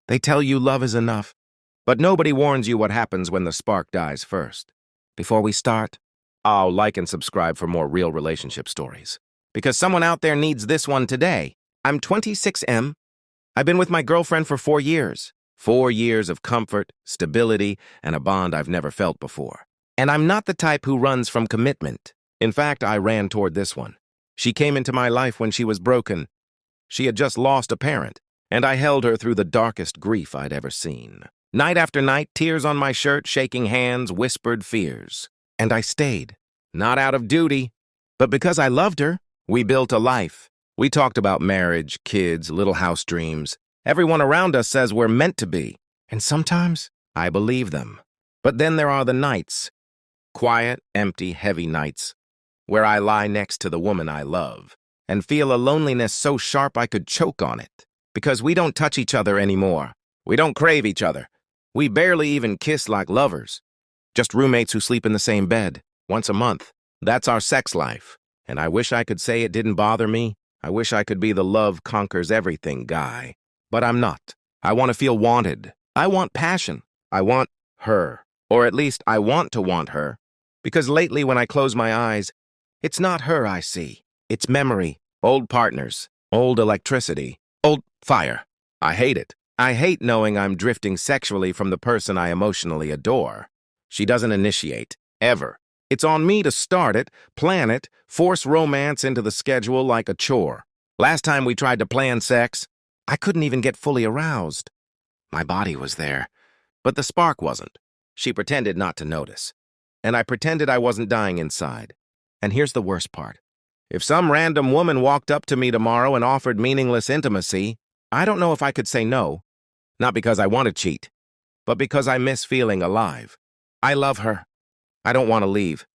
They tell you love is enough, but nobody warns you what happens when the spark dies first. Before we start, I'll like and subscribe for more real relationship stories. Because someone out there needs this one today. I'm 26M. I've been with my girlfriend for 4 years. 4 years of comfort, stability, and a bond I've never felt before. And I'm not the type who runs from commitment. In fact, I ran toward this one. She came into my life when she was broken. She had just lost a parent, and I held her through the darkest grief I'd ever seen. Night after night, tears on my shirt, shaking hands, whispered fears. And I stayed. Not out of duty, but because I loved her. We built a life. We talked about marriage, kids, little house dreams. Everyone around us says we're meant to be. And sometimes I believe them. But then there are the nights. Quiet, empty, heavy nights where I lie next to the woman I love and feel a loneliness so sharp I could choke on it. Because we don't touch each other anymore. We don't crave each other. We barely even kiss like lovers. Just roommates who sleep in the same bed once a month. That's our sex life. And I wish I could say it didn't bother me. I wish I could be the love conquers everything guy. But I'm not. I want to feel wanted. I want passion. I want her. Or at least I want to want her. Because lately when I close my eyes, it's not her I see. It's memory, old partners, old electricity, old fire. I hate it. I hate knowing I'm drifting sexually from the person I emotionally adore. She doesn't initiate, ever. It's on me to start it, plan it, force romance into the schedule like a chore. Last time we tried to plan sex, I couldn't even get fully aroused. My body was there, but the spark wasn't. She pretended not to notice, and I pretended I wasn't dying inside. And here's the worst part. If some random woman walked up to me tomorrow and offered meaningless intimacy, I don't know if I could say no. Not because I want to cheat, but because I miss feeling alive. I love her. I don't want to leave.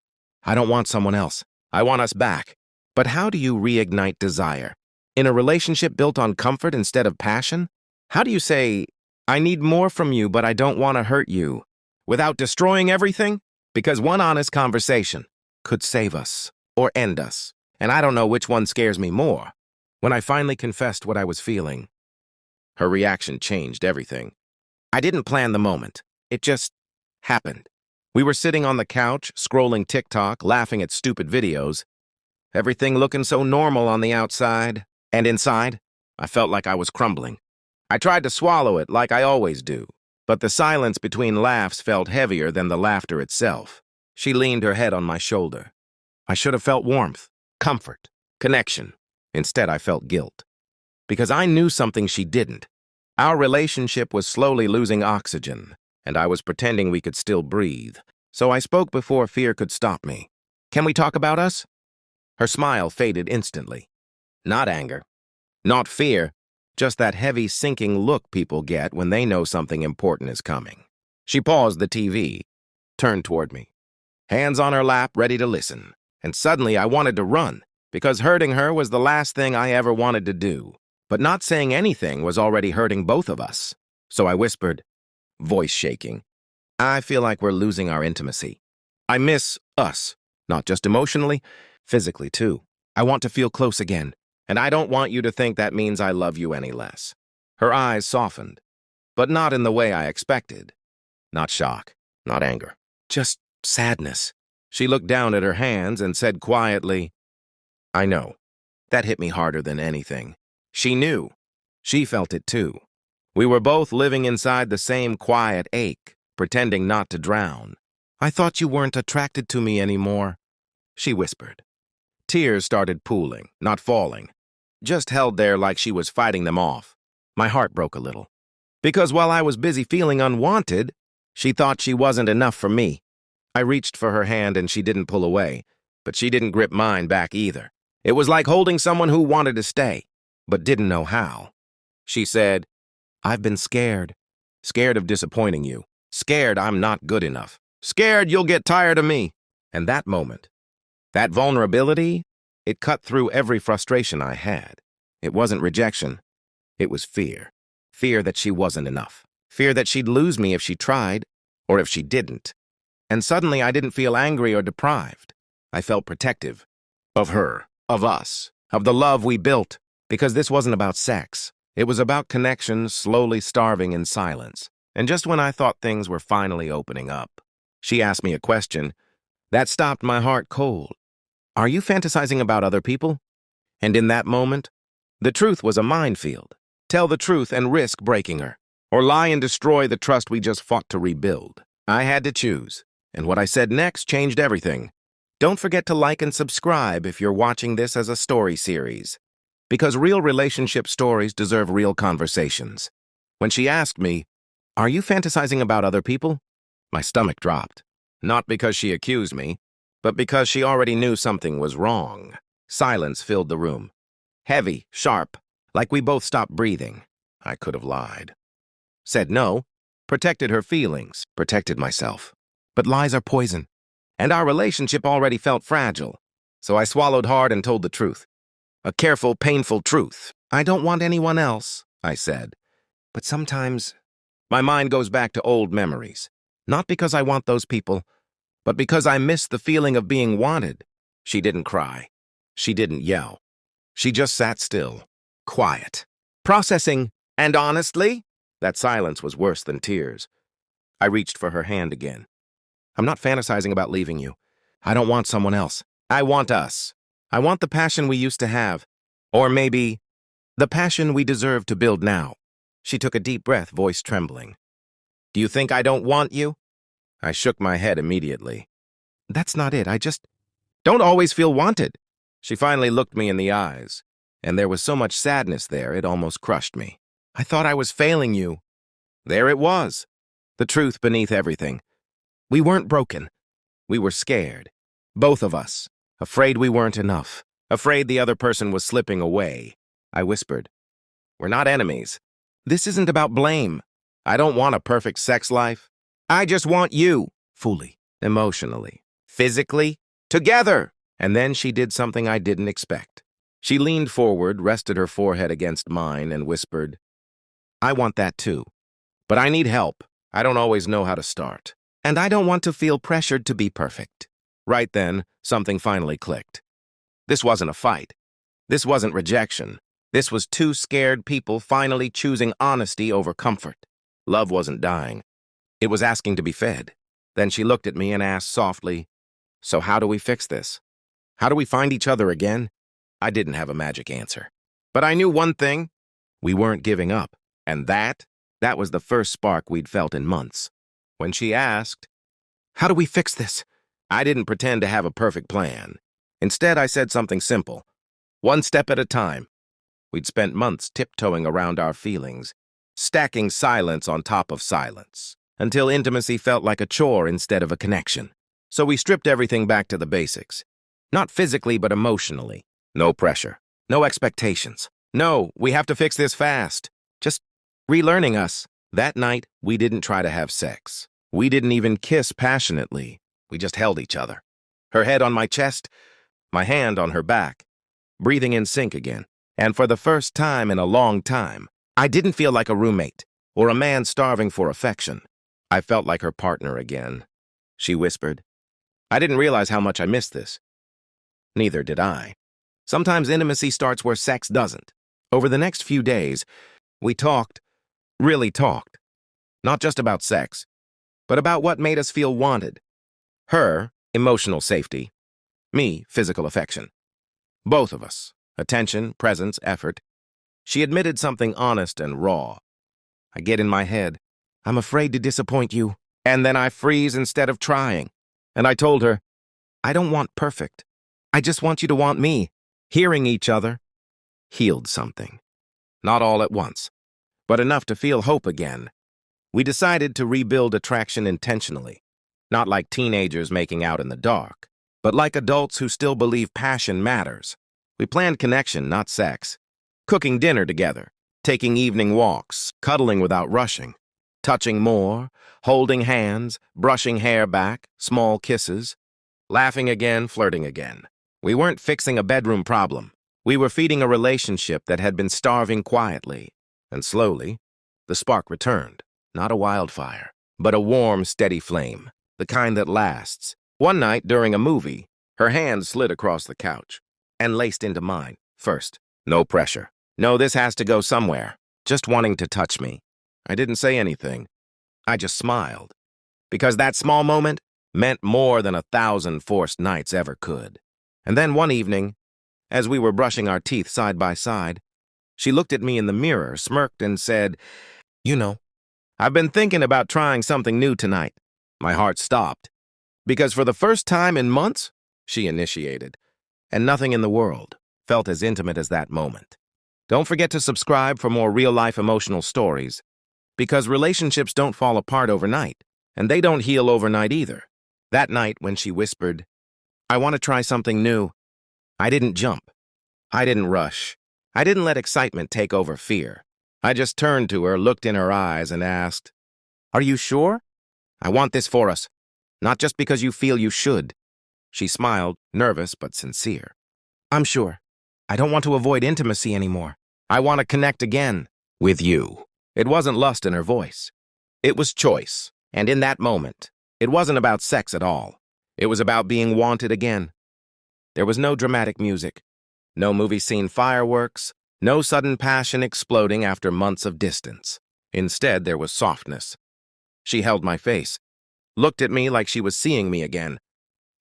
I don't want someone else. I want us back. But how do you reignite desire? In a relationship built on comfort instead of passion? How do you say, I need more from you, but I don't want to hurt you, without destroying everything? Because one honest conversation could save us or end us. And I don't know which one scares me more. When I finally confessed what I was feeling, her reaction changed everything. I didn't plan the moment. It just happened. We were sitting on the couch, scrolling TikTok, laughing at stupid videos. Everything looking so normal on the outside. And inside, I felt like I was crumbling. I tried to swallow it like I always do. But the silence between laughs felt heavier than the laughter itself. She leaned her head on my shoulder. I should have felt warmth, comfort, connection. Instead, I felt guilt. Because I knew something she didn't. Our relationship was slowly losing oxygen, and I was pretending we could still breathe. So I spoke before fear could stop me. Can we talk about us? Her smile faded instantly. Not anger. Not fear. Just that heavy, sinking look people get when they know something important is coming. She paused the TV, turned toward me. Hands on her lap, ready to listen. And suddenly I wanted to run, because hurting her was the last thing I ever wanted to do. But not saying anything was already hurting both of us. So I whispered, voice shaking, I feel like we're losing our intimacy. I miss us, not just emotionally, physically too. I want to feel close again, and I don't want you to think that means I love you any less. Her eyes softened, but not in the way I expected. Not shock, not anger, just sadness. She looked down at her hands and said quietly, I know. That hit me harder than anything. She knew. She felt it too. We were both living inside the same quiet ache, pretending not to drown. I thought you weren't attracted to me anymore, she whispered. Tears started pooling, not falling, just held there like she was fighting them off. My heart broke a little. Because while I was busy feeling unwanted, she thought she wasn't enough for me. I reached for her hand and she didn't pull away, but she didn't grip mine back either. It was like holding someone who wanted to stay, but didn't know how. She said, I've been scared. Scared of disappointing you. Scared I'm not good enough. Scared you'll get tired of me. And that moment, that vulnerability, it cut through every frustration I had. It wasn't rejection. It was fear. Fear that she wasn't enough. Fear that she'd lose me if she tried, or if she didn't. And suddenly I didn't feel angry or deprived. I felt protective. Of her, of us, of the love we built. Because this wasn't about sex. It was about connection slowly starving in silence. And just when I thought things were finally opening up, she asked me a question that stopped my heart cold. Are you fantasizing about other people? And in that moment, the truth was a minefield. Tell the truth and risk breaking her, or lie and destroy the trust we just fought to rebuild. I had to choose, and what I said next changed everything. Don't forget to like and subscribe if you're watching this as a story series, because real relationship stories deserve real conversations. When she asked me, "Are you fantasizing about other people?" my stomach dropped. Not because she accused me, but because she already knew something was wrong. Silence filled the room. Heavy, sharp, like we both stopped breathing. I could have lied. Said no, protected her feelings, protected myself. But lies are poison, and our relationship already felt fragile. So I swallowed hard and told the truth. A careful, painful truth. I don't want anyone else, I said. But sometimes my mind goes back to old memories. Not because I want those people, but because I miss the feeling of being wanted. She didn't cry. She didn't yell. She just sat still, quiet, processing, and honestly, that silence was worse than tears. I reached for her hand again. I'm not fantasizing about leaving you. I don't want someone else. I want us. I want the passion we used to have. Or maybe the passion we deserve to build now. She took a deep breath, voice trembling. Do you think I don't want you? I shook my head immediately. That's not it. I just don't always feel wanted. She finally looked me in the eyes, and there was so much sadness there it almost crushed me. I thought I was failing you. There it was. The truth beneath everything. We weren't broken. We were scared. Both of us. Afraid we weren't enough. Afraid the other person was slipping away. I whispered, we're not enemies. This isn't about blame. I don't want a perfect sex life. I just want you. Fully. Emotionally. Physically. Together. And then she did something I didn't expect. She leaned forward, rested her forehead against mine, and whispered, I want that too. But I need help. I don't always know how to start. And I don't want to feel pressured to be perfect. Right then, something finally clicked. This wasn't a fight. This wasn't rejection. This was two scared people finally choosing honesty over comfort. Love wasn't dying. It was asking to be fed. Then she looked at me and asked softly, so how do we fix this? How do we find each other again? I didn't have a magic answer. But I knew one thing. We weren't giving up. And that was the first spark we'd felt in months. When she asked, how do we fix this? I didn't pretend to have a perfect plan. Instead, I said something simple. One step at a time. We'd spent months tiptoeing around our feelings, stacking silence on top of silence, until intimacy felt like a chore instead of a connection. So we stripped everything back to the basics. Not physically, but emotionally. No pressure. No expectations. No, we have to fix this fast. Just relearning us. That night, we didn't try to have sex. We didn't even kiss passionately. We just held each other. Her head on my chest, my hand on her back, breathing in sync again. And for the first time in a long time, I didn't feel like a roommate or a man starving for affection. I felt like her partner again. She whispered. I didn't realize how much I missed this. Neither did I. Sometimes intimacy starts where sex doesn't. Over the next few days, we talked, really talked. Not just about sex, but about what made us feel wanted. Her, emotional safety. Me, physical affection. Both of us, attention, presence, effort. She admitted something honest and raw. I get in my head. I'm afraid to disappoint you. And then I freeze instead of trying. And I told her, I don't want perfect. I just want you to want me. Hearing each other healed something. Not all at once, but enough to feel hope again. We decided to rebuild attraction intentionally, not like teenagers making out in the dark, but like adults who still believe passion matters. We planned connection, not sex. Cooking dinner together, taking evening walks, cuddling without rushing, touching more, holding hands, brushing hair back, small kisses, laughing again, flirting again. We weren't fixing a bedroom problem. We were feeding a relationship that had been starving quietly. And slowly, the spark returned. Not a wildfire, but a warm, steady flame. The kind that lasts. One night during a movie, her hand slid across the couch and laced into mine. First, no pressure. No, this has to go somewhere. just wanting to touch me. I didn't say anything. I just smiled, because that small moment meant more than 1,000 forced nights ever could. And then one evening, as we were brushing our teeth side by side, she looked at me in the mirror, smirked, and said, "You know, I've been thinking about trying something new tonight." My heart stopped, because for the first time in months, she initiated, and nothing in the world felt as intimate as that moment. Don't forget to subscribe for more real-life emotional stories, because relationships don't fall apart overnight, and they don't heal overnight either. That night when she whispered, "I want to try something new," I didn't jump. I didn't rush. I didn't let excitement take over fear. I just turned to her, looked in her eyes, and asked, "Are you sure? I want this for us, not just because you feel you should." She smiled, nervous but sincere. "I'm sure. I don't want to avoid intimacy anymore. I want to connect again with you." It wasn't lust in her voice. It was choice. And in that moment, it wasn't about sex at all. It was about being wanted again. There was no dramatic music, no movie scene fireworks, no sudden passion exploding after months of distance. Instead, there was softness. She held my face, looked at me like she was seeing me again,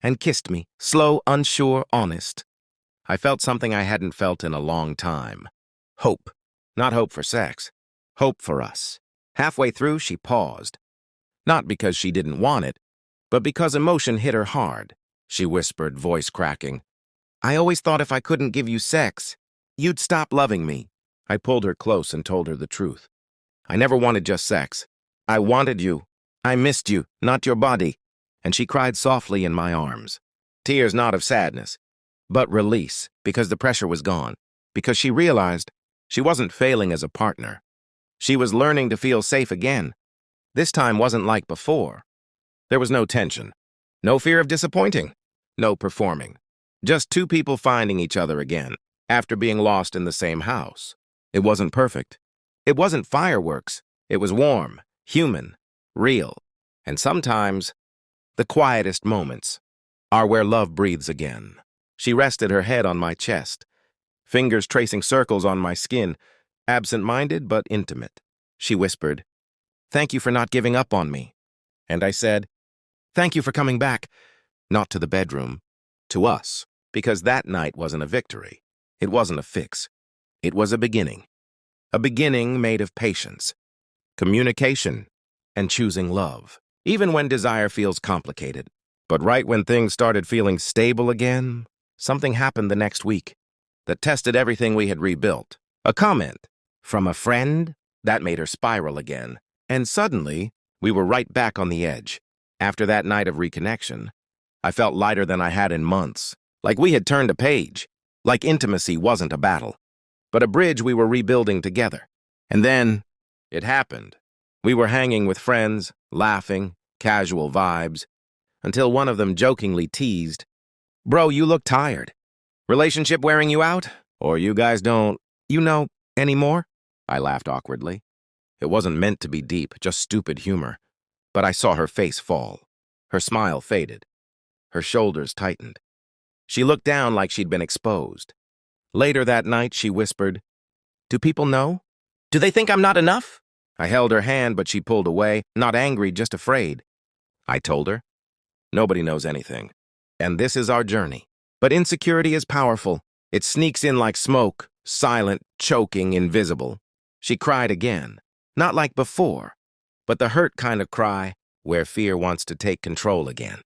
and kissed me, slow, unsure, honest. I felt something I hadn't felt in a long time. Hope. Not hope for sex. Hope for us. Halfway through, she paused. Not because she didn't want it, but because emotion hit her hard. She whispered, voice cracking, "I always thought if I couldn't give you sex, you'd stop loving me." I pulled her close and told her the truth. I never wanted just sex. I wanted you. I missed you, not your body. And she cried softly in my arms. Tears not of sadness, but release, because the pressure was gone. Because she realized she wasn't failing as a partner. She was learning to feel safe again. This time wasn't like before. There was no tension, no fear of disappointing, no performing. Just two people finding each other again, after being lost in the same house. It wasn't perfect. It wasn't fireworks. It was warm, human, real. And sometimes, the quietest moments are where love breathes again. She rested her head on my chest, fingers tracing circles on my skin, absent-minded but intimate. She whispered, "Thank you for not giving up on me." And I said, "Thank you for coming back." Not to the bedroom, to us, because that night wasn't a victory. It wasn't a fix. It was a beginning made of patience, communication, and choosing love, even when desire feels complicated. But right when things started feeling stable again, something happened the next week that tested everything we had rebuilt. A comment from a friend that made her spiral again. And suddenly, we were right back on the edge. After that night of reconnection, I felt lighter than I had in months, like we had turned a page, like intimacy wasn't a battle, but a bridge we were rebuilding together. And then, it happened. We were hanging with friends, laughing, casual vibes, until one of them jokingly teased, "Bro, you look tired. Relationship wearing you out? Or you guys don't, anymore?" I laughed awkwardly. It wasn't meant to be deep, just stupid humor. But I saw her face fall. Her smile faded. Her shoulders tightened. She looked down like she'd been exposed. Later that night, she whispered, "Do people know? Do they think I'm not enough?" I held her hand, but she pulled away, not angry, just afraid. I told her, "Nobody knows anything. And this is our journey. But insecurity is powerful. It sneaks in like smoke, silent, choking, invisible." She cried again. Not like before, but the hurt kind of cry where fear wants to take control again.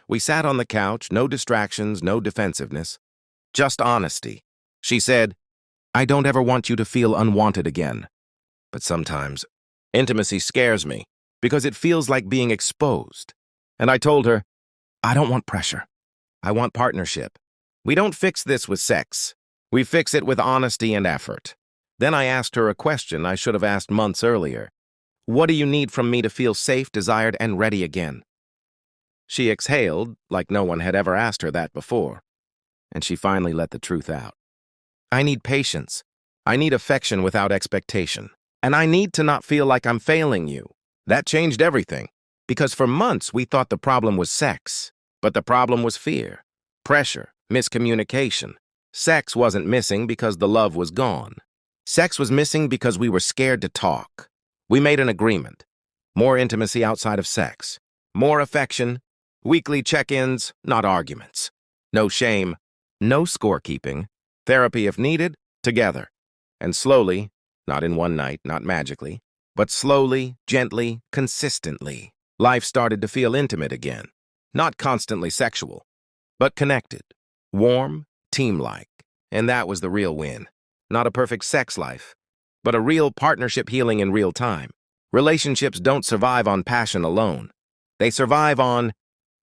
We sat on the couch, no distractions, no defensiveness, just honesty. She said, "I don't ever want you to feel unwanted again. But sometimes, intimacy scares me because it feels like being exposed." And I told her, "I don't want pressure. I want partnership. We don't fix this with sex. We fix it with honesty and effort." Then I asked her a question I should have asked months earlier. "What do you need from me to feel safe, desired, and ready again?" She exhaled like no one had ever asked her that before, and she finally let the truth out. "I need patience. I need affection without expectation. And I need to not feel like I'm failing you." That changed everything, because for months we thought the problem was sex, but the problem was fear, pressure, miscommunication. Sex wasn't missing because the love was gone. Sex was missing because we were scared to talk. We made an agreement. More intimacy outside of sex. More affection. Weekly check-ins, not arguments. No shame. No scorekeeping. Therapy if needed, together. And slowly, not in one night, not magically, but slowly, gently, consistently, life started to feel intimate again. Not constantly sexual, but connected. Warm, team-like. And that was the real win. Not a perfect sex life, but a real partnership healing in real time. Relationships don't survive on passion alone. They survive on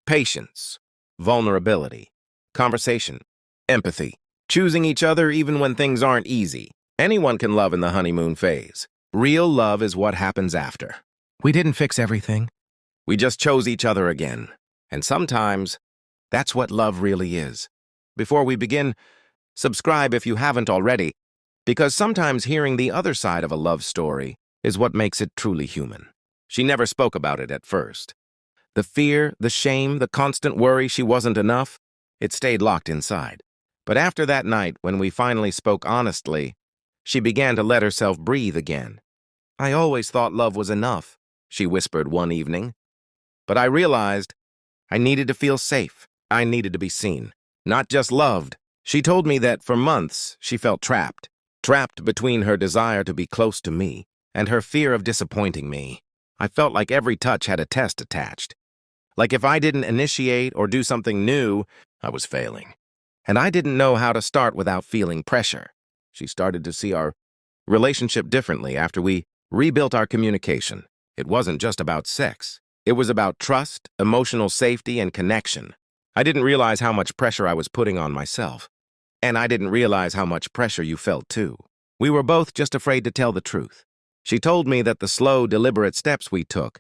patience, vulnerability, conversation, empathy, choosing each other even when things aren't easy. Anyone can love in the honeymoon phase. Real love is what happens after. We didn't fix everything. We just chose each other again. And sometimes, that's what love really is. Before we begin, subscribe if you haven't already, because sometimes hearing the other side of a love story is what makes it truly human. She never spoke about it at first. The fear, the shame, the constant worry she wasn't enough, it stayed locked inside. But after that night, when we finally spoke honestly, she began to let herself breathe again. "I always thought love was enough," she whispered one evening. But I realized I needed to feel safe. I needed to be seen, not just loved. She told me that for months she felt trapped. Trapped between her desire to be close to me and her fear of disappointing me. I felt like every touch had a test attached. Like if I didn't initiate or do something new, I was failing. And I didn't know how to start without feeling pressure. She started to see our relationship differently after we rebuilt our communication. It wasn't just about sex. It was about trust, emotional safety, and connection. I didn't realize how much pressure I was putting on myself. And I didn't realize how much pressure you felt too. We were both just afraid to tell the truth. She told me that the slow, deliberate steps we took,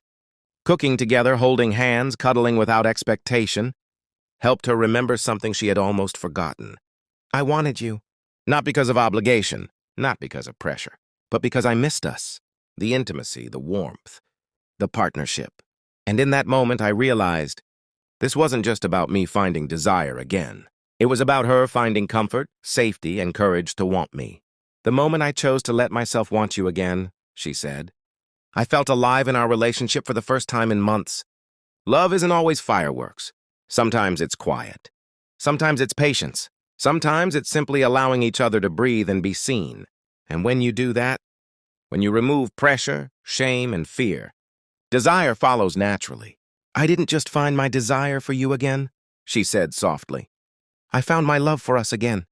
cooking together, holding hands, cuddling without expectation, helped her remember something she had almost forgotten. I wanted you, not because of obligation, not because of pressure, but because I missed us. The intimacy, the warmth, the partnership. And in that moment, I realized this wasn't just about me finding desire again. It was about her finding comfort, safety, and courage to want me. The moment I chose to let myself want you again, she said, I felt alive in our relationship for the first time in months. Love isn't always fireworks. Sometimes it's quiet. Sometimes it's patience. Sometimes it's simply allowing each other to breathe and be seen. And when you do that, when you remove pressure, shame, and fear, desire follows naturally. I didn't just find my desire for you again, she said softly. I found my love for us again.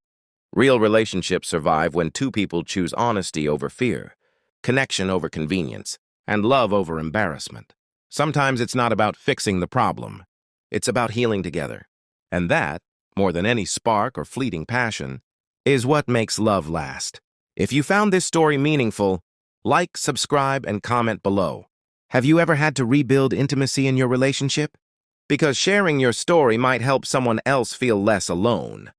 Real relationships survive when two people choose honesty over fear, connection over convenience, and love over embarrassment. Sometimes it's not about fixing the problem. It's about healing together. And that, more than any spark or fleeting passion, is what makes love last. If you found this story meaningful, like, subscribe, and comment below. Have you ever had to rebuild intimacy in your relationship? Because sharing your story might help someone else feel less alone.